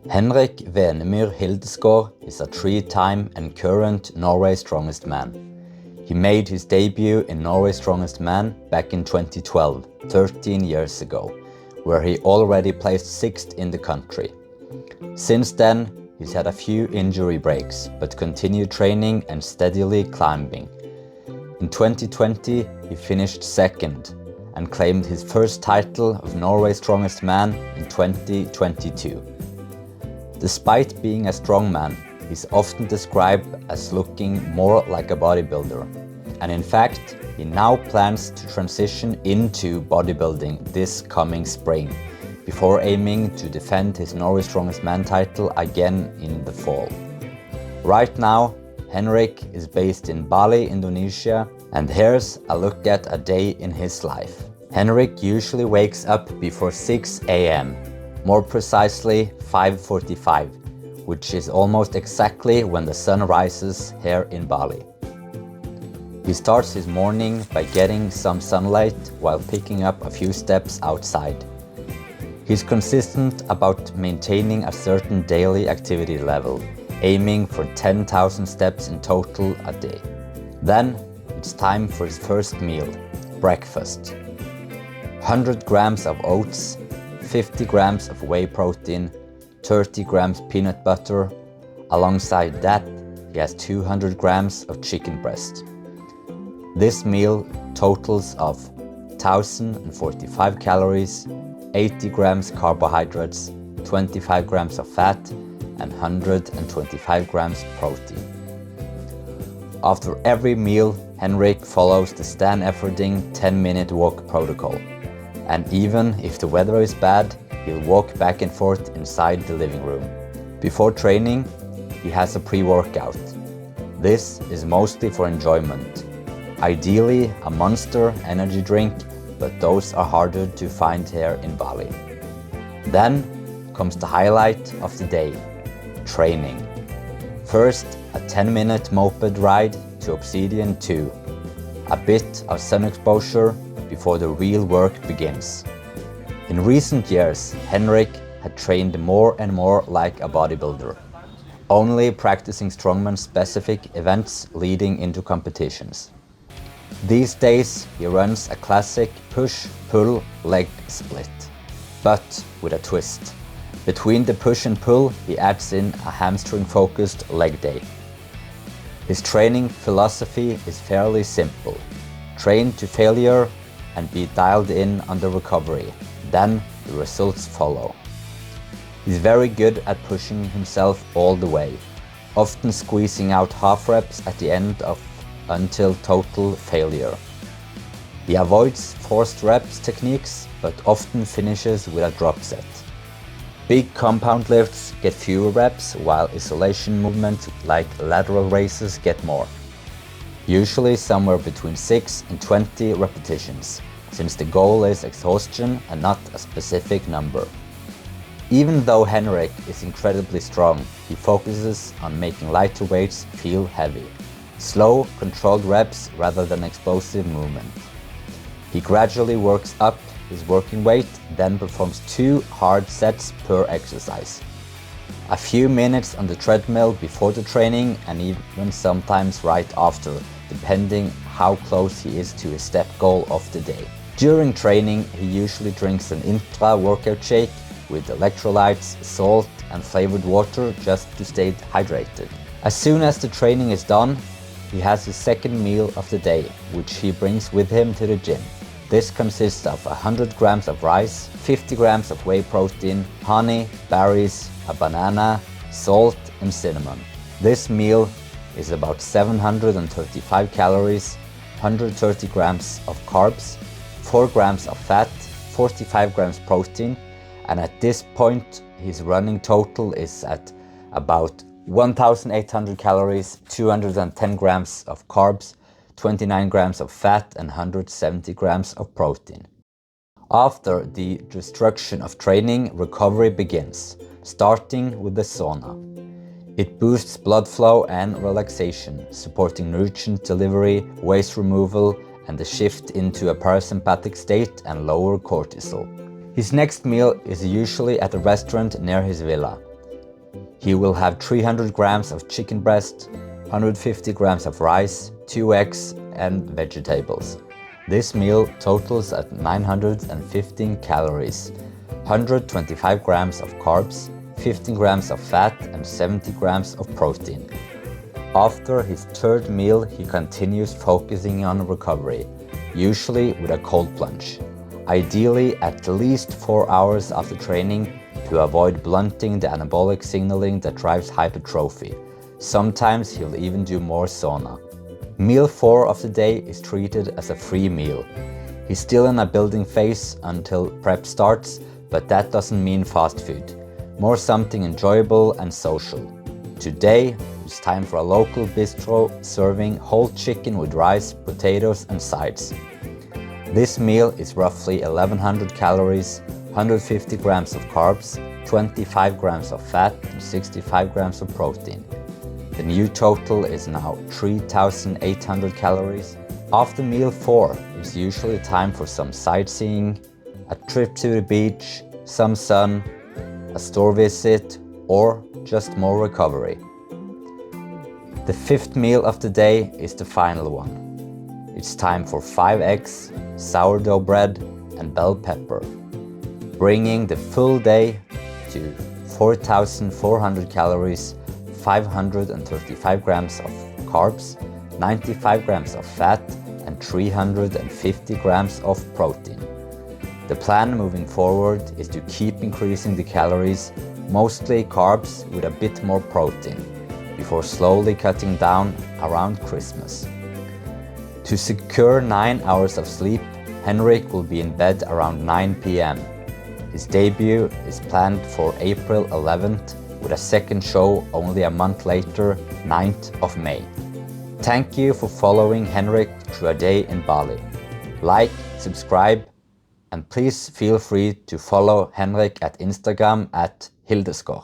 Henrik Hildeskor is a 3-time and current Norway Strongest Man. He made his debut in Norway Strongest Man back in 2012, 13 years ago, where he already placed 6th in the country. Since then, he's had a few injury breaks, but continued training and steadily climbing. In 2020, he finished 2nd and claimed his first title of Norway Strongest Man in 2022. Despite being a strongman, he's often described as looking more like a bodybuilder. And in fact, he now plans to transition into bodybuilding this coming spring, before aiming to defend his Norway Strongest Man title again in the fall. Right now, Henrik is based in Bali, Indonesia, and here's a look at a day in his life. Henrik usually wakes up before 6 a.m., more precisely 5:45, which is almost exactly when the sun rises here in Bali. He starts his morning by getting some sunlight while picking up a few steps outside. He's consistent about maintaining a certain daily activity level, aiming for 10,000 steps in total a day. Then it's time for his first meal, breakfast. 100 grams of oats, 50 grams of whey protein, 30 grams peanut butter. Alongside that, he has 200 grams of chicken breast. This meal totals of 1,045 calories, 80 grams carbohydrates, 25 grams of fat, and 125 grams protein. After every meal, Henrik follows the Stan Efferding 10-minute walk protocol. And even if the weather is bad, he'll walk back and forth inside the living room. Before training, he has a pre-workout. This is mostly for enjoyment. Ideally, a Monster energy drink, but those are harder to find here in Bali. Then comes the highlight of the day, training. First, a 10-minute moped ride to Obsidian 2. A bit of sun exposure before the real work begins. In recent years, Henrik had trained more and more like a bodybuilder, only practicing strongman-specific events leading into competitions. These days, he runs a classic push-pull leg split, but with a twist. Between the push and pull, he adds in a hamstring-focused leg day. His training philosophy is fairly simple. Train to failure and be dialed in on the recovery. Then the results follow. He's very good at pushing himself all the way, often squeezing out half reps at the end of until total failure. He avoids forced reps techniques, but often finishes with a drop set. Big compound lifts get fewer reps, while isolation movements like lateral raises get more. Usually somewhere between 6 and 20 repetitions, since the goal is exhaustion and not a specific number. Even though Henrik is incredibly strong, he focuses on making lighter weights feel heavy. Slow, controlled reps rather than explosive movement. He gradually works up his working weight, then performs 2 hard sets per exercise. A few minutes on the treadmill before the training and even sometimes right after, depending how close he is to his step goal of the day. During training, he usually drinks an intra-workout shake with electrolytes, salt and flavored water just to stay hydrated. As soon as the training is done, he has his second meal of the day, which he brings with him to the gym. This consists of 100 grams of rice, 50 grams of whey protein, honey, berries, a banana, salt and cinnamon. This meal is about 735 calories, 130 grams of carbs, 4 grams of fat, 45 grams protein, and at this point his running total is at about 1,800 calories, 210 grams of carbs, 29 grams of fat and 170 grams of protein. After the destruction of training, recovery begins, starting with the sauna. It boosts blood flow and relaxation, supporting nutrient delivery, waste removal, and the shift into a parasympathetic state and lower cortisol. His next meal is usually at a restaurant near his villa. He will have 300 grams of chicken breast, 150 grams of rice, 2 eggs and vegetables. This meal totals at 915 calories, 125 grams of carbs, 15 grams of fat and 70 grams of protein. After his third meal, he continues focusing on recovery, usually with a cold plunge. Ideally at least 4 hours after training to avoid blunting the anabolic signaling that drives hypertrophy. Sometimes he'll even do more sauna. Meal 4 of the day is treated as a free meal. He's still in a building phase until prep starts, but that doesn't mean fast food. More something enjoyable and social. Today, it's time for a local bistro serving whole chicken with rice, potatoes and sides. This meal is roughly 1100 calories, 150 grams of carbs, 25 grams of fat and 65 grams of protein. The new total is now 3800 calories. After meal 4, it's usually time for some sightseeing, a trip to the beach, some sun, a store visit, or just more recovery. The 5th meal of the day is the final one. It's time for 5 eggs, sourdough bread and bell pepper, bringing the full day to 4400 calories, 535 grams of carbs, 95 grams of fat and 350 grams of protein. The plan moving forward is to keep increasing the calories, mostly carbs with a bit more protein, before slowly cutting down around Christmas. To secure 9 hours of sleep, Henrik will be in bed around 9 p.m. His debut is planned for April 11th, with a second show only a month later, 9th of May. Thank you for following Henrik through a day in Bali. Like, subscribe, and please feel free to follow Henrik at Instagram at Hildeskor.